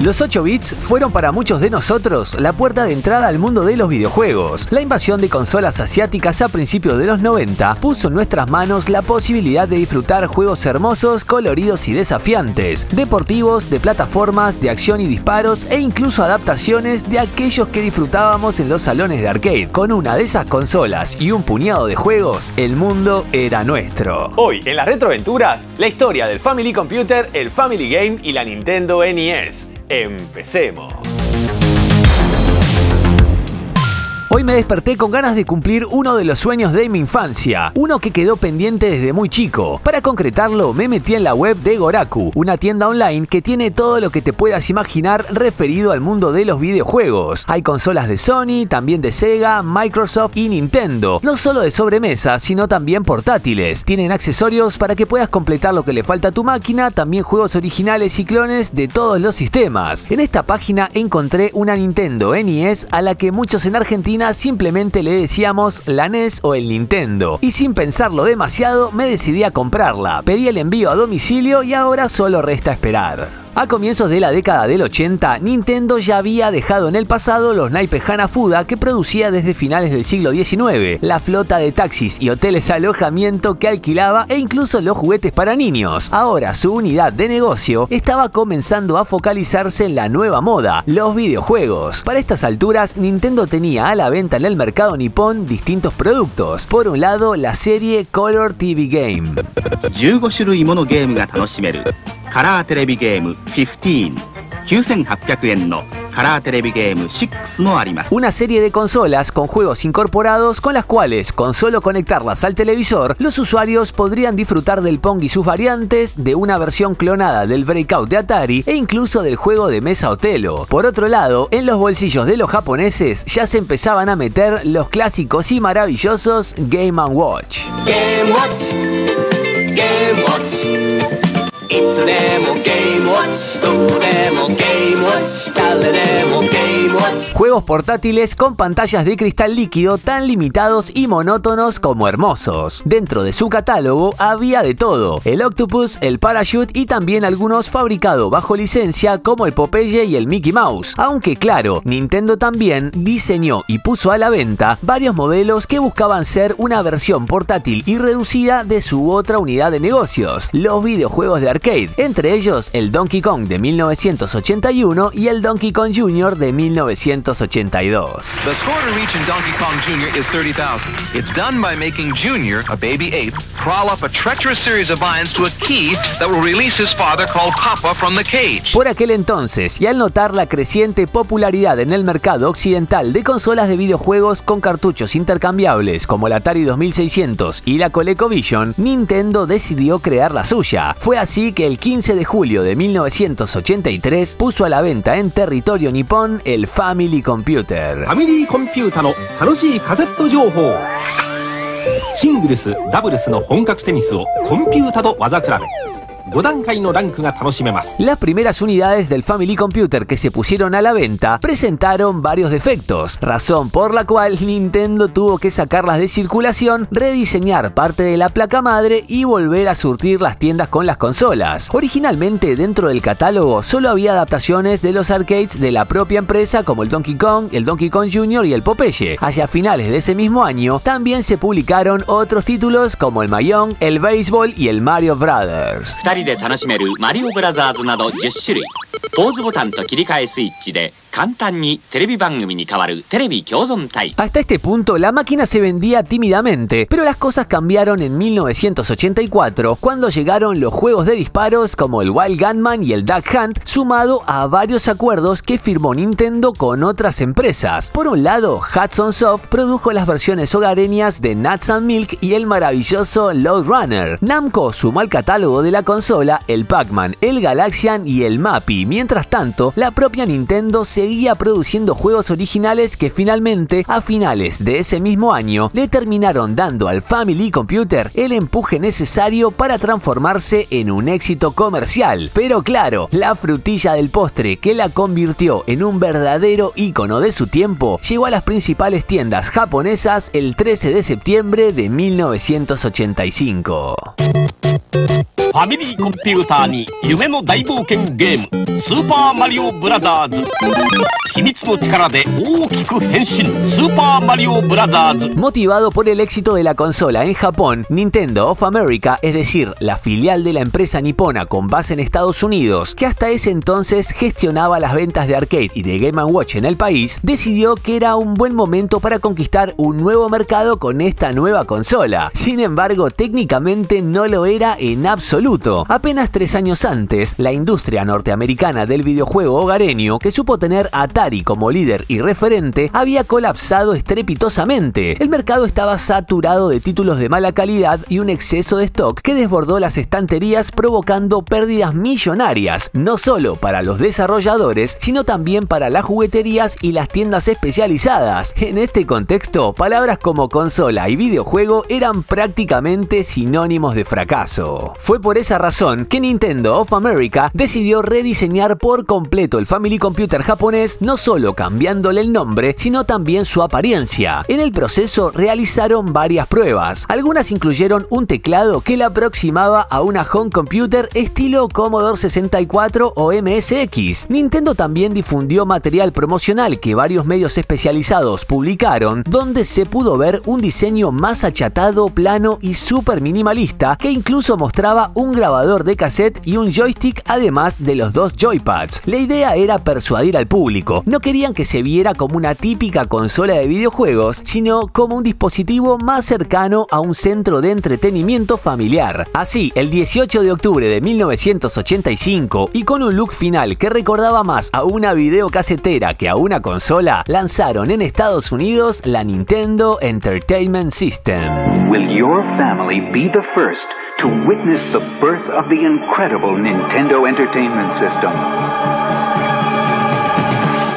Los 8 bits fueron para muchos de nosotros la puerta de entrada al mundo de los videojuegos. La invasión de consolas asiáticas a principios de los 90 puso en nuestras manos la posibilidad de disfrutar juegos hermosos, coloridos y desafiantes, deportivos, de plataformas, de acción y disparos e incluso adaptaciones de aquellos que disfrutábamos en los salones de arcade. Con una de esas consolas y un puñado de juegos, el mundo era nuestro. Hoy en las Retroaventuras, la historia del Family Computer, el Family Game y la Nintendo NES. ¡Empecemos! Hoy me desperté con ganas de cumplir uno de los sueños de mi infancia, uno que quedó pendiente desde muy chico. Para concretarlo, me metí en la web de Goraku, una tienda online que tiene todo lo que te puedas imaginar referido al mundo de los videojuegos. Hay consolas de Sony, también de Sega, Microsoft y Nintendo, no solo de sobremesa, sino también portátiles. Tienen accesorios para que puedas completar lo que le falta a tu máquina, también juegos originales y clones de todos los sistemas. En esta página encontré una Nintendo NES a la que muchos en Argentina simplemente le decíamos la NES o el Nintendo, y sin pensarlo demasiado me decidí a comprarla. Pedí el envío a domicilio y ahora solo resta esperar. A comienzos de la década del 80, Nintendo ya había dejado en el pasado los naipes Hanafuda que producía desde finales del siglo XIX, la flota de taxis y hoteles alojamiento que alquilaba e incluso los juguetes para niños. Ahora su unidad de negocio estaba comenzando a focalizarse en la nueva moda, los videojuegos. Para estas alturas, Nintendo tenía a la venta en el mercado nipón distintos productos. Por un lado, la serie Color TV Game. 15種類ものゲームが楽しめるカラーテレビゲーム15、9800円のカラーテレビゲーム6もあります。Una serie de consolas con juegos incorporados con las cuales, con solo conectarlas al televisor, los usuarios podrían disfrutar del Pong y sus variantes, de una versión clonada del Breakout de Atari e incluso del juego de mesa Otelo. Por otro lado, en los bolsillos de los japoneses ya se empezaban a meter los clásicos y maravillosos Game & Watch. Game Watch, Game Watch. いつでもゲームウォッチ、どこでもゲームウォッチ、誰でもゲームウォッチ。 Juegos portátiles con pantallas de cristal líquido tan limitados y monótonos como hermosos. Dentro de su catálogo había de todo: el Octopus, el Parachute y también algunos fabricados bajo licencia como el Popeye y el Mickey Mouse. Aunque claro, Nintendo también diseñó y puso a la venta varios modelos que buscaban ser una versión portátil y reducida de su otra unidad de negocios, los videojuegos de arcade, entre ellos el Donkey Kong de 1981 y el Donkey Kong Jr. de 1982. The score to reach in Donkey Kong Jr. is 30,000. It's done by making Jr., a baby ape, crawl up a treacherous series of vines to a key that will release his father called Papa from the cage. Por aquel entonces, y al notar la creciente popularidad en el mercado occidental de consolas de videojuegos con cartuchos intercambiables como la Atari 2600 y la ColecoVision, Nintendo decidió crear la suya. Fue así que el 15 de julio de 1983 puso a la venta en territorio nipón el Family Computer. Family Computer の楽しいカセット情報。シングルス、ダブルスの本格テニスをコンピュータと技比べ。5段階のランクが楽しめます。 Las primeras unidades del Family Computer que se pusieron a la venta presentaron varios defectos, razón por la cual Nintendo tuvo que sacarlas de circulación, rediseñar parte de la placa madre y volver a surtir las tiendas con las consolas. Originalmente dentro del catálogo solo había adaptaciones de los arcades de la propia empresa como el Donkey Kong, el Donkey Kong Jr. y el Popeye. Hacia finales de ese mismo año también se publicaron otros títulos como el Mahjong, el Baseball y el Mario Brothers. 2人で楽しめるマリオブラザーズなど10種類、ポーズボタンと切り替えスイッチで簡単にテレビ番組に変わるテレビ共存体。 Hasta este punto la máquina se vendía tímidamente, pero las cosas cambiaron en 1984 cuando llegaron los juegos de disparos como el Wild Gunman y el Duck Hunt, sumado a varios acuerdos que firmó Nintendo con otras empresas. Por un lado, Hudson Soft produjo las versiones hogareñas de Nuts and Milk y el maravilloso Lode Runner. Namco sumó al catálogo de la consola el Pac-Man, el Galaxian y el Mappy. Mientras tanto, la propia Nintendo se seguía produciendo juegos originales que finalmente, a finales de ese mismo año, le terminaron dando al Family Computer el empuje necesario para transformarse en un éxito comercial. Pero claro, la frutilla del postre que la convirtió en un verdadero ícono de su tiempo llegó a las principales tiendas japonesas el 13 de septiembre de 1985. ファミリーコンピューターに夢の大冒険ゲームスーパーマリオブラザーズ秘密の力で大きく変身スーパーマリオブラザーズ Motivado por el éxito de la consola en Japón, Nintendo of America, es decir, la filial de la empresa nipona con base en Estados Unidos, que hasta ese entonces gestionaba las ventas de arcade y de Game & Watch en el país, decidió que era un buen momento para conquistar un nuevo mercado con esta nueva consola. Sin embargo, técnicamente no lo era en absoluto. Apenas 3 años antes, la industria norteamericana del videojuego hogareño, que supo tener a Atari como líder y referente, había colapsado estrepitosamente. El mercado estaba saturado de títulos de mala calidad y un exceso de stock que desbordó las estanterías, provocando pérdidas millonarias, no solo para los desarrolladores, sino también para las jugueterías y las tiendas especializadas. En este contexto, palabras como consola y videojuego eran prácticamente sinónimos de fracaso. Fue por esa razón que Nintendo of America decidió rediseñar por completo el Family Computer japonés, no solo cambiándole el nombre, sino también su apariencia. En el proceso realizaron varias pruebas. Algunas incluyeron un teclado que la aproximaba a una home computer estilo Commodore 64 o MSX. Nintendo también difundió material promocional que varios medios especializados publicaron, donde se pudo ver un diseño más achatado, plano y súper minimalista, que incluso mostraba un grabador de cassette y un joystick, además de los 2 joypads. La idea era persuadir al público. No querían que se viera como una típica consola de videojuegos, sino como un dispositivo más cercano a un centro de entretenimiento familiar. Así, el 18 de octubre de 1985, y con un look final que recordaba más a una videocasetera que a una consola, lanzaron en Estados Unidos la Nintendo Entertainment System. Will your family be the first to witness the birth of the incredible Nintendo Entertainment System?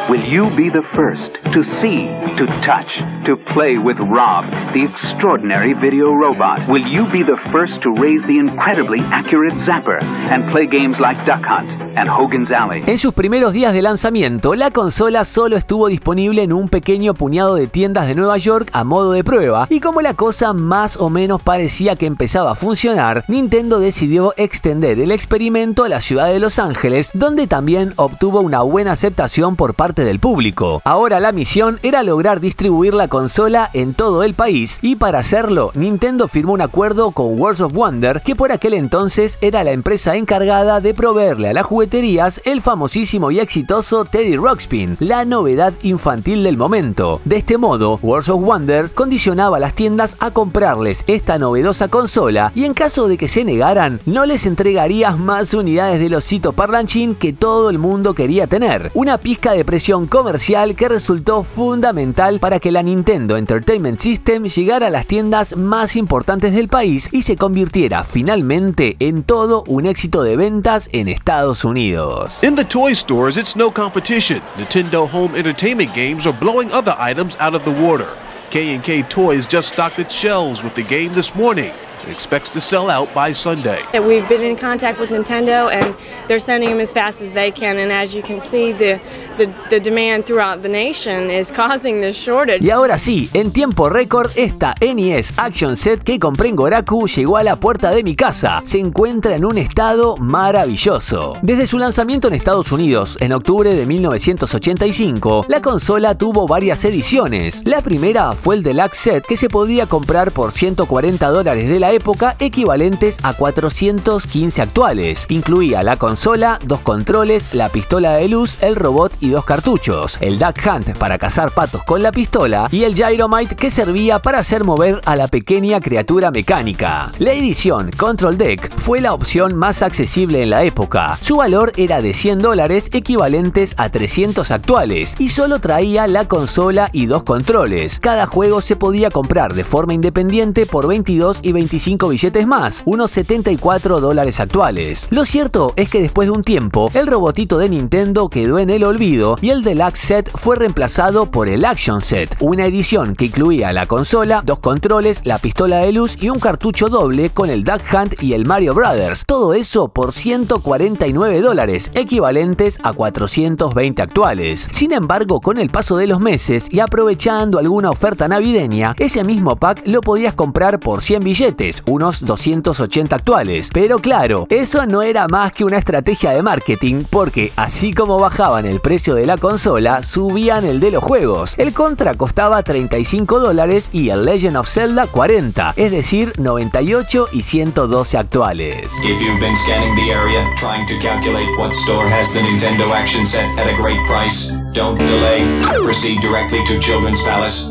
Will you be the first to see, to touch, to play with Rob, the extraordinary video robot? Will you be the first to raise the incredibly accurate Zapper and play games like Duck Hunt and Hogan's Alley? En sus primeros días de lanzamiento, la consola solo estuvo disponible en un pequeño puñado de tiendas de Nueva York a modo de prueba, y como la cosa más o menos parecía que empezaba a funcionar, Nintendo decidió extender el experimento a la ciudad de Los Ángeles, donde también obtuvo una buena aceptación por parte del público. Ahora la misión era lograr distribuir la consola en todo el país, y para hacerlo, Nintendo firmó un acuerdo con World of Wonder, que por aquel entonces era la empresa encargada de proveerle a las jugueterías el famosísimo y exitoso Teddy Ruxpin, la novedad infantil del momento. De este modo, World of Wonder condicionaba a las tiendas a comprarles esta novedosa consola, y en caso de que se negaran, no les entregaría más unidades del osito parlanchín que todo el mundo quería tener. Una pizca de presión comercial que resultó fundamental para que la Nintendo Entertainment System llegara a las tiendas más importantes del país y se convirtiera finalmente en todo un éxito de ventas en Estados Unidos. In the toy stores, it's no competition. Nintendo Home Entertainment games are blowing other items out of the water. K&K Toys just stocked its shelves with the game this morning. It expects to sell out by Sunday. We've been in contact with Nintendo, and they're sending them as fast as they can, and as you can see, the demand throughout the nation is causing this shortage. Y ahora sí, en tiempo récord, esta NES Action Set que compré en Goraku llegó a la puerta de mi casa. Se encuentra en un estado maravilloso. Desde su lanzamiento en Estados Unidos en octubre de 1985, la consola tuvo varias ediciones. La primera fue el Deluxe Set, que se podía comprar por $140 de la época, equivalentes a 415 actuales. Incluía la consola, 2 controles, la pistola de luz, el robot y 2 cartuchos, el Duck Hunt para cazar patos con la pistola y el Gyromite, que servía para hacer mover a la pequeña criatura mecánica. La edición Control Deck fue la opción más accesible en la época. Su valor era de $100, equivalentes a 300 actuales, y solo traía la consola y 2 controles. Cada juego se podía comprar de forma independiente por $22 y $25 25 billetes más, unos $74 actuales. Lo cierto es que después de un tiempo, el robotito de Nintendo quedó en el olvido y el Deluxe Set fue reemplazado por el Action Set, una edición que incluía la consola, 2 controles, la pistola de luz y un cartucho doble con el Duck Hunt y el Mario Brothers. Todo eso por $149, equivalentes a 420 actuales. Sin embargo, con el paso de los meses y aprovechando alguna oferta navideña, ese mismo pack lo podías comprar por 100 billetes, unos 280 actuales. Pero claro, eso no era más que una estrategia de marketing, porque así como bajaban el precio de la consola, subían el de los juegos. El Contra costaba $35 y el Legend of Zelda 40, es decir, 98 y 112 actuales. If you've been scanning the area, trying to calculate what store has the Nintendo Action Set at a great price, don't delay. Proceed directly to Children's Palace,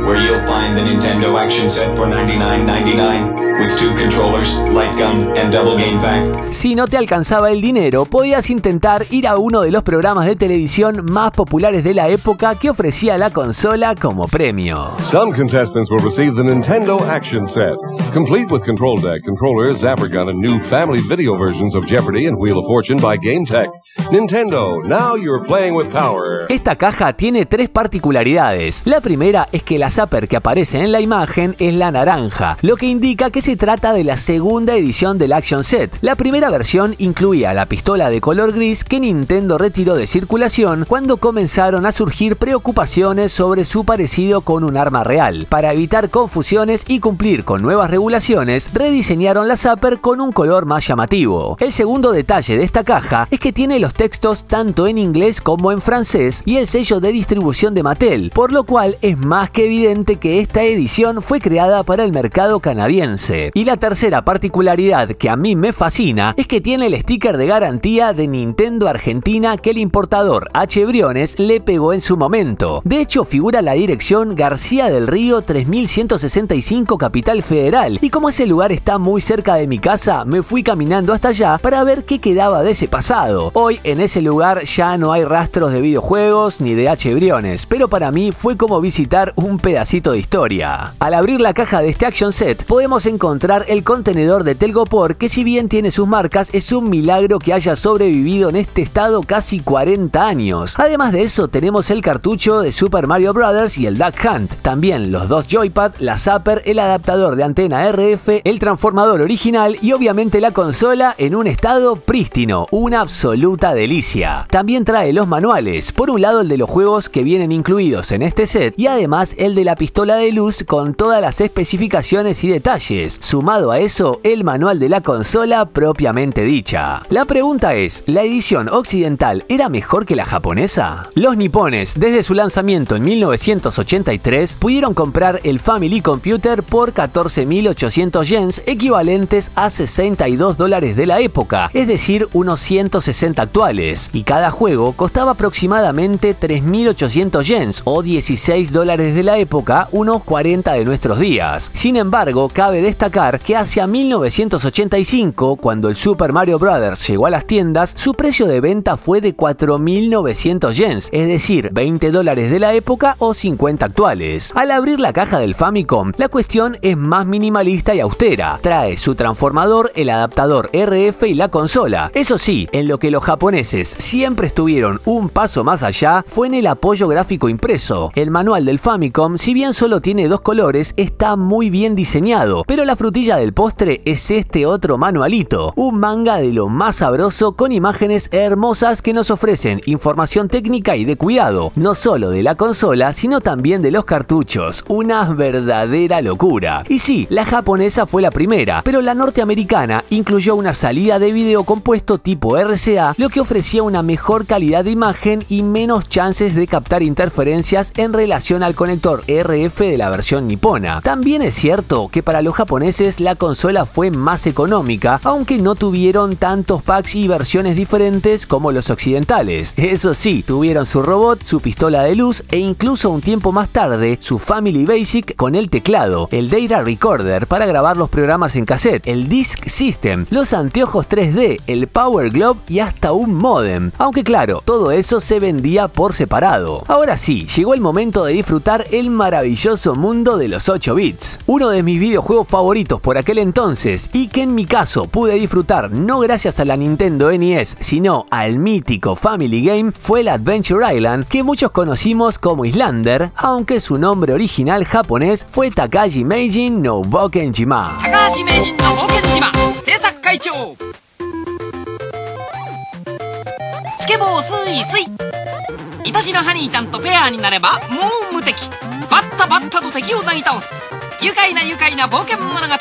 where you'll find the Nintendo Action Set for $99.99 with 2 controllers, light gun, and double game pack. Si no te alcanzaba el dinero, podías intentar ir a uno de los programas de televisión más populares de la época que ofrecía la consola como premio. Some contestants will receive the Nintendo Action Set, complete with control deck, controller, zapper gun, and new family video versions of Jeopardy and Wheel of Fortune by GameTech. Nintendo, now you're playing with power. Esta caja tiene 3 particularidades. La primera es que la zapper que aparece en la imagen es la naranja, lo que indica que se trata de la segunda edición del Action Set. La primera versión incluía la pistola de color gris que Nintendo retiró de circulación cuando comenzaron a surgir preocupaciones sobre su parecido con un arma real. Para evitar confusiones y cumplir con nuevas regulaciones, rediseñaron la zapper con un color más llamativo. El segundo detalle de esta caja es que tiene los textos tanto en inglés como en francés y el sello de distribución de Mattel, por lo cual es más que evidente que esta edición fue creada para el mercado canadiense. Y la tercera particularidad que a mí me fascina es que tiene el sticker de garantía de Nintendo Argentina que el importador H. Briones le pegó en su momento. De hecho, figura la dirección García del Río 3165 Capital Federal, y como ese lugar está muy cerca de mi casa, me fui caminando hasta allá para ver qué quedaba de ese pasado. Hoy en ese lugar ya no hay rastros de videojuegos ni de H. Briones, pero para mí fue como visitar un pedacito de historia. Al abrir la caja de este Action Set podemos encontrar el contenedor de Telgopor, que si bien tiene sus marcas, es un milagro que haya sobrevivido en este estado casi 40 años. Además de eso tenemos el cartucho de Super Mario Brothers y el Duck Hunt, también los 2 joypad, la zapper, el adaptador de antena RF, el transformador original y obviamente la consola en un estado prístino, una absoluta delicia. También trae los manuales, por un lado el de los juegos que vienen incluidos en este set y además el de la pistola de luz con todas las especificaciones y detalles. Sumado a eso, el manual de la consola propiamente dicha. La pregunta es, ¿la edición occidental era mejor que la japonesa? Los nipones, desde su lanzamiento en 1983, pudieron comprar el Family Computer por 14.800 yens, equivalentes a $62 de la época, es decir, unos 160 actuales, y cada juego costaba aproximadamente 3.800 yens o $16 de la época, unos 40 de nuestros días. Sin embargo, cabe destacar que hacia 1985, cuando el Super Mario Bros. Llegó a las tiendas, su precio de venta fue de 4.900 yens, es decir, $20 de la época o 50 actuales. Al abrir la caja del Famicom, la cuestión es más minimalista y austera. Trae su transformador, el adaptador RF y la consola. Eso sí, en lo que los japoneses siempre estuvieron un paso más allá fue en el apoyo gráfico impreso. El manual del Famicom, si bien solo tiene 2 colores, está muy bien diseñado, pero la frutilla del postre es este otro manualito, un manga de lo más sabroso con imágenes hermosas que nos ofrecen información técnica y de cuidado, no solo de la consola, sino también de los cartuchos. Una verdadera locura. Y sí, la japonesa fue la primera, pero la norteamericana incluyó una salida de video compuesto tipo RCA, lo que ofrecía una mejor calidad de imagen y menos chances de captar interferencias en relación al conector RF de la versión nipona. También es cierto que para los japoneses la consola fue más económica, aunque no tuvieron tantos packs y versiones diferentes como los occidentales. Eso sí, tuvieron su robot, su pistola de luz e incluso un tiempo más tarde su Family Basic con el teclado, el Data Recorder para grabar los programas en cassette, el Disk System, los anteojos 3D, el Power Glove y hasta un modem. Aunque claro, todo eso se vendía por separado. Ahora sí, llegó el momento de disfrutar el maravilloso mundo de los 8 bits. Uno de mis videojuegos favoritos favoritos por aquel entonces y que en mi caso pude disfrutar no gracias a la Nintendo NES, sino al mítico Family Game, fue el Adventure Island, que muchos conocimos como Islander, aunque su nombre original japonés fue Takashi Meijin no Bokenjima. Takashi Meijin no Bokenjima, 制作会長。スケボースイスイ。愛しのハニーちゃんとペアになればもう無敵。バッタバッタと敵をなぎ倒す。愉快な冒険物語。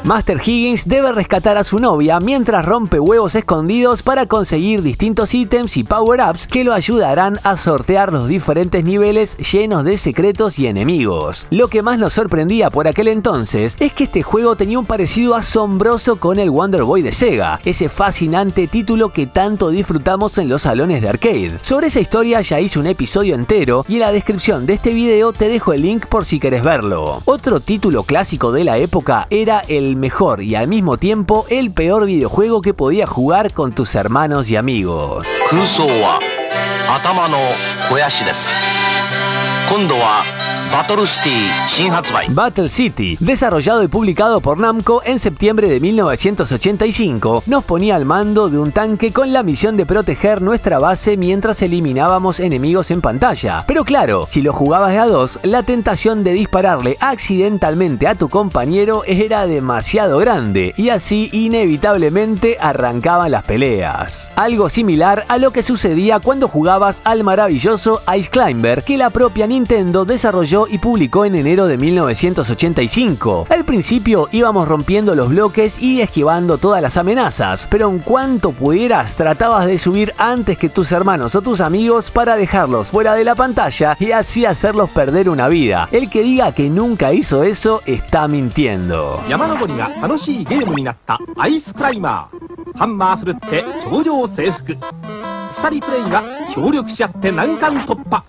Master Higgins debe rescatar a su novia mientras rompe huevos escondidos para conseguir distintos ítems y power-ups que lo ayudarán a sortear los diferentes niveles llenos de secretos y enemigos. Lo que más nos sorprendía por aquel entonces es que este juego tenía un parecido asombroso con el Wonder Boy de Sega, ese fascinante título que tanto disfrutamos en los salones de arcade. Sobre esa historia ya hice un episodio entero y en la descripción de este video te dejo el link por si querés verlo. Otro título clásico de la época era el mejor y al mismo tiempo el peor videojuego que podías jugar con tus hermanos y amigos. Battle City, desarrollado y publicado por Namco en septiembre de 1985, nos ponía al mando de un tanque con la misión de proteger nuestra base mientras eliminábamos enemigos en pantalla. Pero claro, si lo jugabas de a dos, la tentación de dispararle accidentalmente a tu compañero era demasiado grande y así inevitablemente arrancaban las peleas. Algo similar a lo que sucedía cuando jugabas al maravilloso Ice Climber, que la propia Nintendo desarrolló y publicó en enero de 1985. Al principio íbamos rompiendo los bloques y esquivando todas las amenazas, pero en cuanto pudieras tratabas de subir antes que tus hermanos o tus amigos para dejarlos fuera de la pantalla y así hacerlos perder una vida. El que diga que nunca hizo eso está mintiendo. 2人プレイが協力し合って難関突破。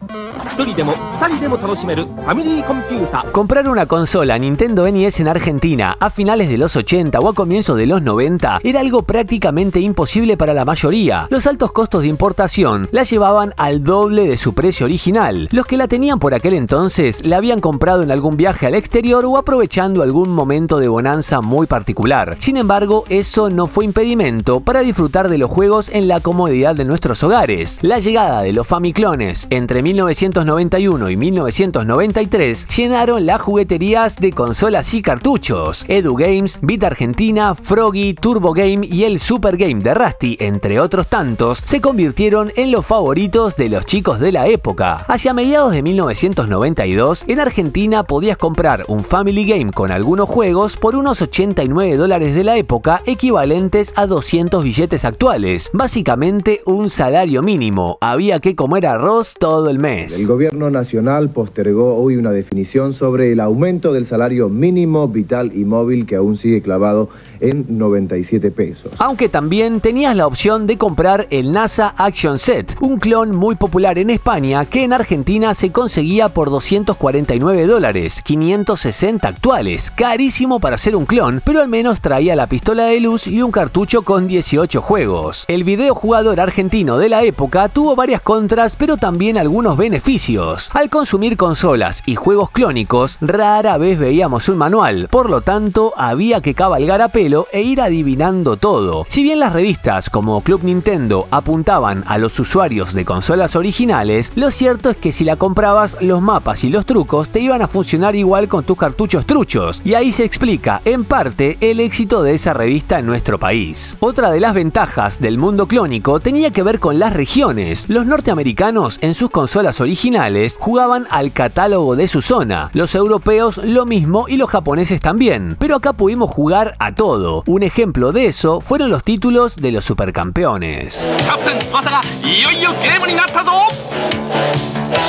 1人でも2人でも楽しめるファミリーコンピュータ。 Comprar una consola Nintendo NES en Argentina a finales de los 80 o a comienzos de los 90 era algo prácticamente imposible para la mayoría. Los altos costos de importación la llevaban al doble de su precio original. Los que la tenían por aquel entonces la habían comprado en algún viaje al exterior o aprovechando algún momento de bonanza muy particular. Sin embargo, eso no fue impedimento para disfrutar de los juegos en la comodidad de nuestros hogares. La llegada de los Famiclones entre 1991 y 1993 llenaron las jugueterías de consolas y cartuchos. Edu Games, Bit Argentina, Froggy, Turbo Game y el Super Game de Rusty, entre otros tantos, se convirtieron en los favoritos de los chicos de la época. Hacia mediados de 1992, en Argentina podías comprar un Family Game con algunos juegos por unos $89 de la época, equivalentes a 200 billetes actuales. Básicamente un salario mínimo. Había que comer arroz todo el mes. El gobierno nacional postergó hoy una definición sobre el aumento del salario mínimo vital y móvil que aún sigue clavado en 97 pesos. Aunque también tenías la opción de comprar el NASA Action Set, un clon muy popular en España que en Argentina se conseguía por $249, 560 actuales, carísimo para ser un clon, pero al menos traía la pistola de luz y un cartucho con 18 juegos. El videojugador argentino de la época tuvo varias contras, pero también algunos beneficios. Al consumir consolas y juegos clónicos, rara vez veíamos un manual, por lo tanto había que cabalgar a pelo e ir adivinando todo. Si bien las revistas como Club Nintendo apuntaban a los usuarios de consolas originales, lo cierto es que si la comprabas, los mapas y los trucos te iban a funcionar igual con tus cartuchos truchos, y ahí se explica, en parte, el éxito de esa revista en nuestro país. Otra de las ventajas del mundo clónico tenía que ver con las regiones. Los norteamericanos en sus consolas originales jugaban al catálogo de su zona, los europeos lo mismo y los japoneses también, pero acá pudimos jugar a todo. Un ejemplo de eso fueron los títulos de los supercampeones. Captain Tsubasaがいよいよゲームになったぞ。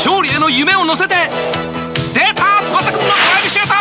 勝利への夢を乗せて出た翼くんのドライブシュート。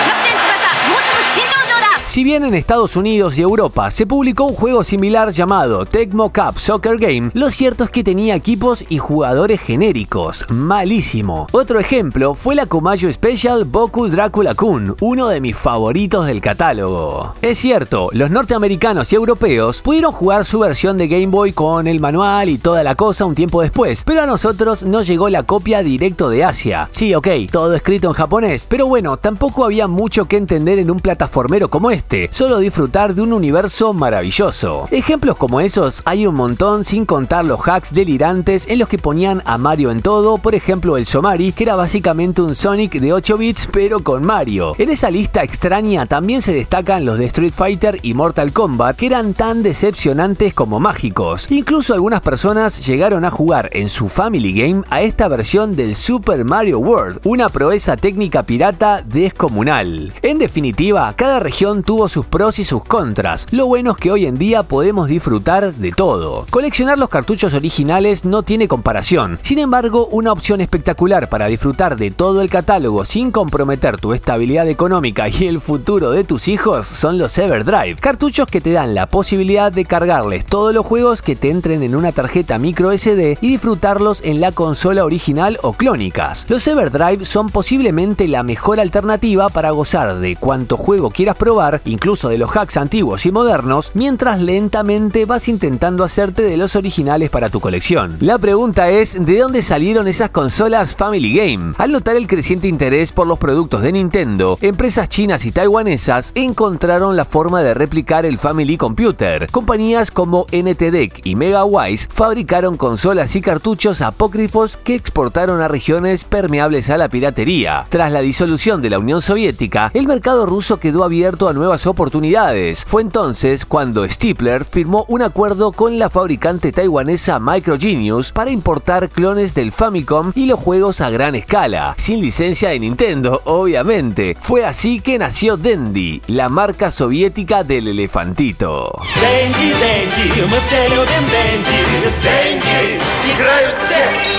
キャプテン翼もうすぐ新登場だ。Si bien en Estados Unidos y Europa se publicó un juego similar llamado Tecmo Cup Soccer Game, lo cierto es que tenía equipos y jugadores genéricos. Malísimo. Otro ejemplo fue la Komayo Special Boku Dracula Kun, uno de mis favoritos del catálogo. Es cierto, los norteamericanos y europeos pudieron jugar su versión de Game Boy con el manual y toda la cosa un tiempo después, pero a nosotros nos llegó la copia directo de Asia. Sí, ok, todo escrito en japonés, pero bueno, tampoco había mucho que entender en un plataformero como este, solo disfrutar de un universo maravilloso. Ejemplos como esos hay un montón, sin contar los hacks delirantes en los que ponían a Mario en todo, por ejemplo el Somari, que era básicamente un Sonic de 8 bits pero con Mario. En esa lista extraña también se destacan los de Street Fighter y Mortal Kombat, que eran tan decepcionantes como mágicos. Incluso algunas personas llegaron a jugar en su Family Game a esta versión del Super Mario World, una proeza técnica pirata descomunal. En definitiva, cada región tuvo sus pros y sus contras. Lo bueno es que hoy en día podemos disfrutar de todo. Coleccionar los cartuchos originales no tiene comparación. Sin embargo, una opción espectacular para disfrutar de todo el catálogo sin comprometer tu estabilidad económica y el futuro de tus hijos son los Everdrive, cartuchos que te dan la posibilidad de cargarles todos los juegos que te entren en una tarjeta micro SD y disfrutarlos en la consola original o clónicas. Los Everdrive son posiblemente la mejor alternativa para gozar de cuanto juego quieras probar, incluso de los hacks antiguos y modernos, mientras lentamente vas intentando hacerte de los originales para tu colección. La pregunta es, ¿de dónde salieron esas consolas Family Game? Al notar el creciente interés por los productos de Nintendo, empresas chinas y taiwanesas encontraron la forma de replicar el Family Computer. Compañías como NTDEC y Megawise fabricaron consolas y cartuchos apócrifos que exportaron a regiones permeables a la piratería. Tras la disolución de la Unión Soviética, el mercado ruso quedó abierto a nuevas oportunidades. Fue entonces cuando Stifler firmó un acuerdo con la fabricante taiwanesa Microgenius para importar clones del Famicom y los juegos a gran escala, sin licencia de Nintendo, obviamente. Fue así que nació Dendy, la marca soviética del elefantito. Dendy, Dendy, мцелю Dendy, Dendy, играют все.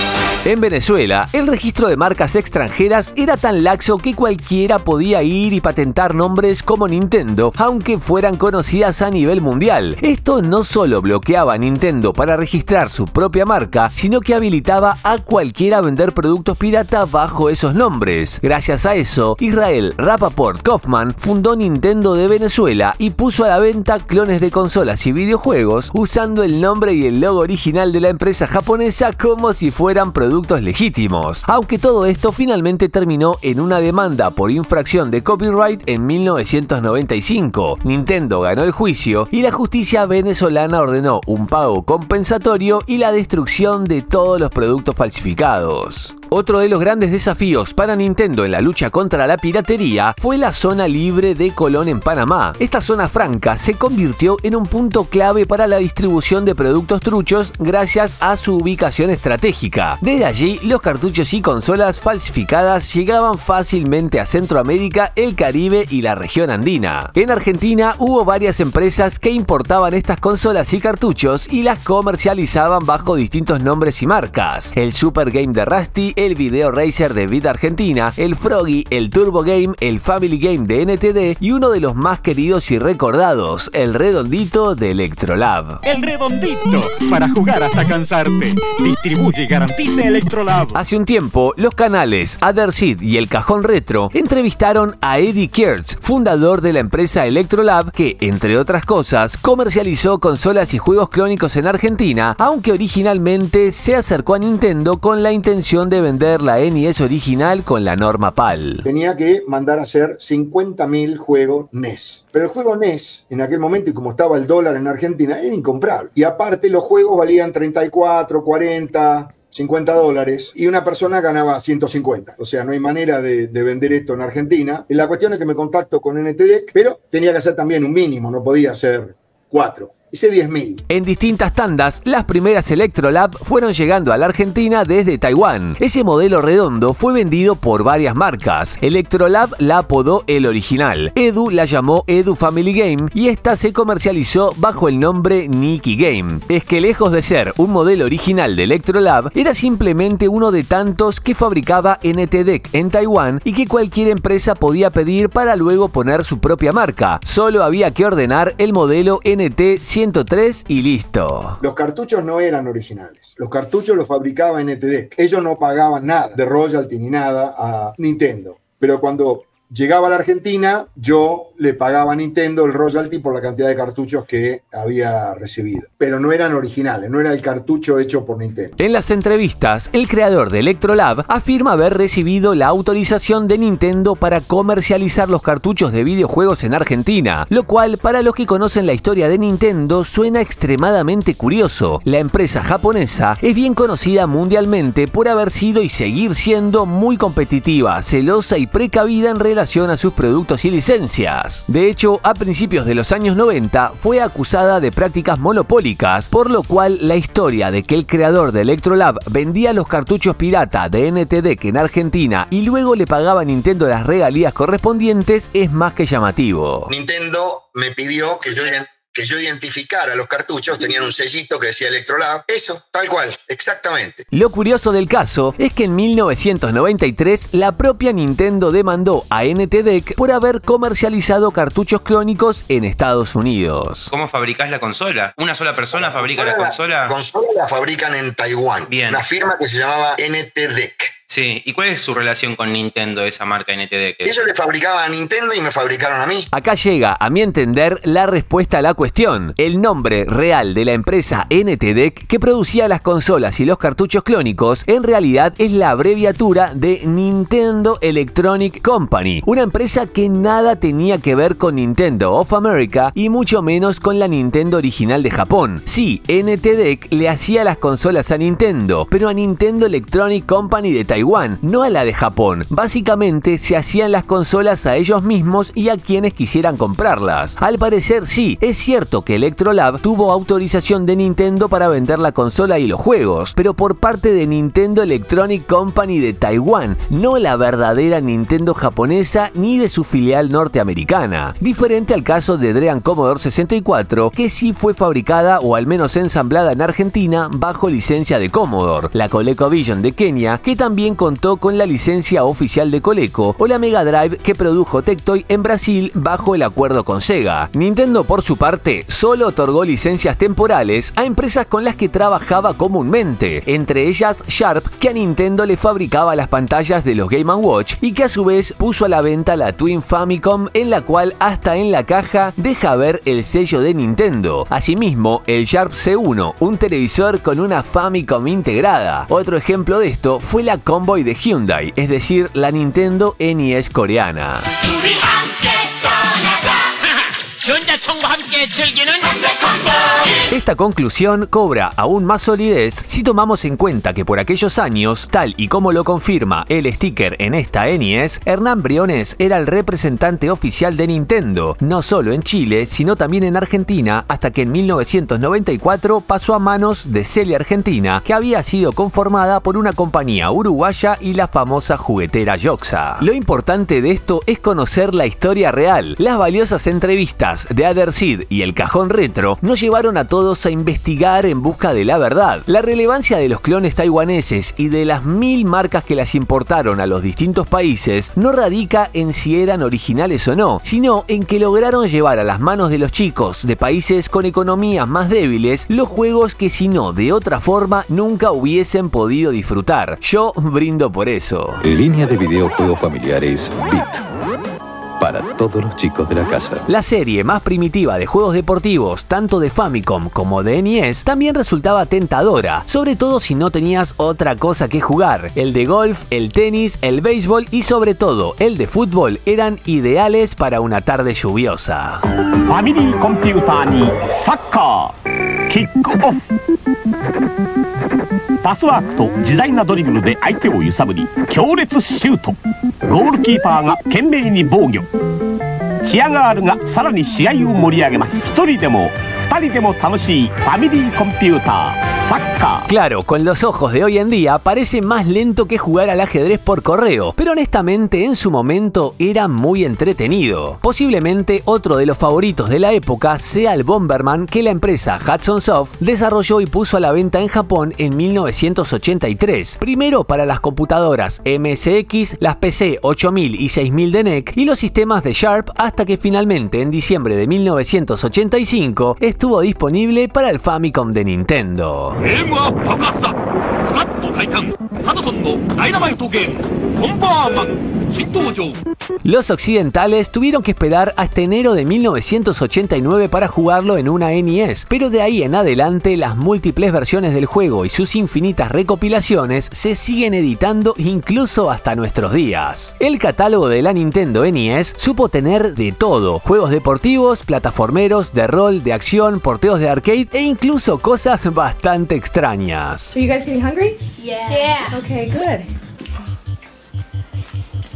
En Venezuela, el registro de marcas extranjeras era tan laxo que cualquiera podía ir y patentar nombres como Nintendo, aunque fueran conocidas a nivel mundial. Esto no solo bloqueaba a Nintendo para registrar su propia marca, sino que habilitaba a cualquiera a vender productos pirata bajo esos nombres. Gracias a eso, Israel Rapaport Kaufman fundó Nintendo de Venezuela y puso a la venta clones de consolas y videojuegos usando el nombre y el logo original de la empresa japonesa como si fueran productos legítimos, aunque todo esto finalmente terminó en una demanda por infracción de copyright en 1995. Nintendo ganó el juicio y la justicia venezolana ordenó un pago compensatorio y la destrucción de todos los productos falsificados. Otro de los grandes desafíos para Nintendo en la lucha contra la piratería fue la zona libre de Colón en Panamá. Esta zona franca se convirtió en un punto clave para la distribución de productos truchos gracias a su ubicación estratégica. Desde allí, los cartuchos y consolas falsificadas llegaban fácilmente a Centroamérica, el Caribe y la región andina. En Argentina hubo varias empresas que importaban estas consolas y cartuchos y las comercializaban bajo distintos nombres y marcas. El Super Game de Rusty, el Video Racer de Vida Argentina, el Froggy, el Turbo Game, el Family Game de NTD y uno de los más queridos y recordados, el Redondito de Electrolab. El Redondito, para jugar hasta cansarte. Distribuye y garantiza Electrolab. Hace un tiempo, los canales Other Seed y El Cajón Retro entrevistaron a Eddie Kiertz, fundador de la empresa Electrolab, que, entre otras cosas, comercializó consolas y juegos clónicos en Argentina, aunque originalmente se acercó a Nintendo con la intención de vender la NES original con la norma PAL. Tenía que mandar a hacer 50.000 juegos NES. Pero el juego NES, en aquel momento, y como estaba el dólar en Argentina, era incomprable. Y aparte los juegos valían 34, 40... $50 y una persona ganaba 150. O sea, no hay manera de vender esto en Argentina. Y la cuestión es que me contacto con NTDEC, pero tenía que hacer también un mínimo, no podía hacer 4. hice 10.000. En distintas tandas, las primeras Electrolab fueron llegando a la Argentina desde Taiwán. Ese modelo redondo fue vendido por varias marcas. Electrolab la apodó el original. Edu la llamó Edu Family Game y esta se comercializó bajo el nombre Nikki Game. Es que lejos de ser un modelo original de Electrolab, era simplemente uno de tantos que fabricaba NTDEC en Taiwán y que cualquier empresa podía pedir para luego poner su propia marca. Solo había que ordenar el modelo NT103 y listo. Los cartuchos no eran originales. Los cartuchos los fabricaba NTDEC. Ellos no pagaban nada de royalty ni nada a Nintendo. Pero cuando llegaba a la Argentina, yo le pagaba a Nintendo el royalty por la cantidad de cartuchos que había recibido. Pero no eran originales, no era el cartucho hecho por Nintendo. En las entrevistas, el creador de Electrolab afirma haber recibido la autorización de Nintendo para comercializar los cartuchos de videojuegos en Argentina, lo cual, para los que conocen la historia de Nintendo, suena extremadamente curioso. La empresa japonesa es bien conocida mundialmente por haber sido y seguir siendo muy competitiva, celosa y precavida en relación a sus productos y licencias. De hecho, a principios de los años 90 fue acusada de prácticas monopólicas, por lo cual la historia de que el creador de Electrolab vendía los cartuchos pirata de NTDEC en Argentina y luego le pagaba a Nintendo las regalías correspondientes es más que llamativo. Nintendo me pidió que yo identificara los cartuchos, tenían un sellito que decía Electrolab. Eso, tal cual, exactamente. Lo curioso del caso es que en 1993 la propia Nintendo demandó a NTDEC por haber comercializado cartuchos clónicos en Estados Unidos. ¿Cómo fabricás la consola? ¿Una sola persona fabrica la consola? La consola la fabrican en Taiwán. Bien. Una firma que se llamaba NTDEC. Sí, ¿y cuál es su relación con Nintendo, esa marca NTDEC? Ellos le fabricaban a Nintendo y me fabricaron a mí. Acá llega, a mi entender, la respuesta a la cuestión. El nombre real de la empresa NTDEC que producía las consolas y los cartuchos clónicos en realidad es la abreviatura de Nintendo Electronic Company, una empresa que nada tenía que ver con Nintendo of America y mucho menos con la Nintendo original de Japón. Sí, NTDEC le hacía las consolas a Nintendo, pero a Nintendo Electronic Company de Taiwán, no a la de Japón. Básicamente se hacían las consolas a ellos mismos y a quienes quisieran comprarlas. Al parecer sí, es cierto que Electrolab tuvo autorización de Nintendo para vender la consola y los juegos, pero por parte de Nintendo Electronic Company de Taiwán, no la verdadera Nintendo japonesa ni de su filial norteamericana. Diferente al caso de Dream Commodore 64, que sí fue fabricada o al menos ensamblada en Argentina bajo licencia de Commodore, la ColecoVision de Kenia, que también contó con la licencia oficial de Coleco, o la Mega Drive que produjo Tectoy en Brasil bajo el acuerdo con Sega. Nintendo, por su parte, solo otorgó licencias temporales a empresas con las que trabajaba comúnmente, entre ellas Sharp, que a Nintendo le fabricaba las pantallas de los Game & Watch y que a su vez puso a la venta la Twin Famicom, en la cual hasta en la caja deja ver el sello de Nintendo. Asimismo, el Sharp C1, un televisor con una Famicom integrada. Otro ejemplo de esto fue la Convoy de Hyundai, es decir, la Nintendo NES coreana. Esta conclusión cobra aún más solidez si tomamos en cuenta que por aquellos años, tal y como lo confirma el sticker en esta NES, Hernán Briones era el representante oficial de Nintendo, no solo en Chile, sino también en Argentina, hasta que en 1994 pasó a manos de Celia Argentina, que había sido conformada por una compañía uruguaya y la famosa juguetera Yoxa. Lo importante de esto es conocer la historia real. Las valiosas entrevistas de Other Seed y el Cajón Retro nos llevaron a todos a investigar en busca de la verdad. La relevancia de los clones taiwaneses y de las 1000 marcas que las importaron a los distintos países no radica en si eran originales o no, sino en que lograron llevar a las manos de los chicos de países con economías más débiles los juegos que si no de otra forma nunca hubiesen podido disfrutar. Yo brindo por eso. Línea de videojuegos familiares Beat. Para todos los chicos de la casa. La serie más primitiva de juegos deportivos, tanto de Famicom como de NES, también resultaba tentadora, sobre todo si no tenías otra cosa que jugar. El de golf, el tenis, el béisbol y sobre todo el de fútbol eran ideales para una tarde lluviosa. Family Computer ni Soccer Kick Off。パスワークと自在なドリブルで相手を揺さぶり強烈シュート。ゴールキーパーが懸命に防御。チアガールがさらに試合を盛り上げます。一人でも2人でも楽しいファミリーコンピューターサッカー。 Claro, con los ojos de hoy en día parece más lento que jugar al ajedrez por correo, pero honestamente en su momento era muy entretenido. Posiblemente otro de los favoritos de la época sea el Bomberman que la empresa Hudson Soft desarrolló y puso a la venta en Japón en 1983. Primero para las computadoras MSX, las PC 8000 y 6000 de NEC y los sistemas de Sharp, hasta que finalmente en diciembre de 1985 estuvo disponible para el Famicom de Nintendo. Los occidentales tuvieron que esperar hasta enero de 1989 para jugarlo en una NES, pero de ahí en adelante las múltiples versiones del juego y sus infinitas recopilaciones se siguen editando incluso hasta nuestros días. El catálogo de la Nintendo NES supo tener de todo: juegos deportivos, plataformeros, de rol, de acción, porteos de arcade e incluso cosas bastante extrañas. So you guys getting hungry? Yeah. Okay, good.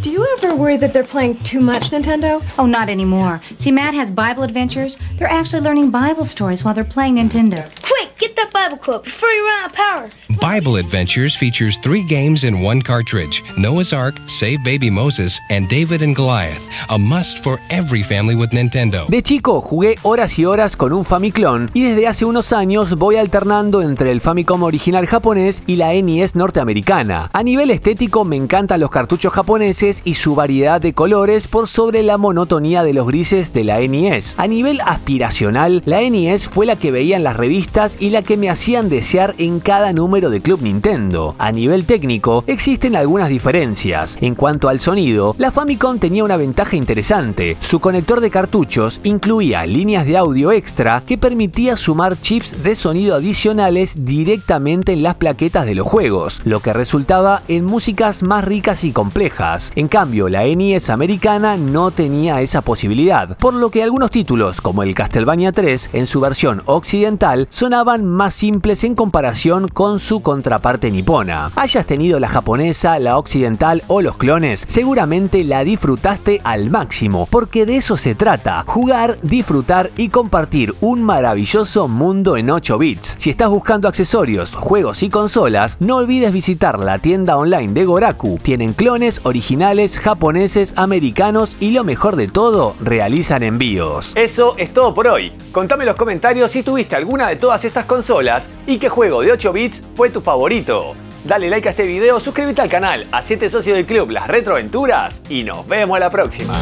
Do you ever worry that they're playing too much Nintendo? Oh, not anymore. See, Matt has Bible adventures. They're actually learning Bible stories while they're playing Nintendo. Quick, get that Bible quote before you run out of power. Bible Adventures features 3 games in 1 cartridge: Noah's Ark, Save Baby Moses, and David and Goliath. A must for every family with Nintendo. De chico jugué horas y horas con un Famiclone y desde hace unos años voy alternando entre el Famicom original japonés y la NES norteamericana. A nivel estético me encantan los cartuchos japoneses y su variedad de colores por sobre la monotonía de los grises de la NES. A nivel aspiracional, la NES fue la que veía en las revistas y la que me hacían desear en cada número de Club Nintendo. A nivel técnico, existen algunas diferencias. En cuanto al sonido, la Famicom tenía una ventaja interesante. Su conector de cartuchos incluía líneas de audio extra que permitía sumar chips de sonido adicionales directamente en las plaquetas de los juegos, lo que resultaba en músicas más ricas y complejas. En cambio, la NES americana no tenía esa posibilidad, por lo que algunos títulos, como el Castlevania 3, en su versión occidental, sonaban más simples en comparación con su contraparte nipona. Hayas tenido la japonesa, la occidental o los clones, seguramente la disfrutaste al máximo, porque de eso se trata: jugar, disfrutar y compartir un maravilloso mundo en 8 bits. Si estás buscando accesorios, juegos y consolas, no olvides visitar la tienda online de Goraku. Tienen clones originales, japoneses, americanos y lo mejor de todo, realizan envíos. Eso es todo por hoy. Contame en los comentarios si tuviste alguna de todas estas consolas y qué juego de 8 bits fue tu favorito. Dale like a este video, suscríbete al canal, hacete socio del club Las Retroaventuras y nos vemos a la próxima.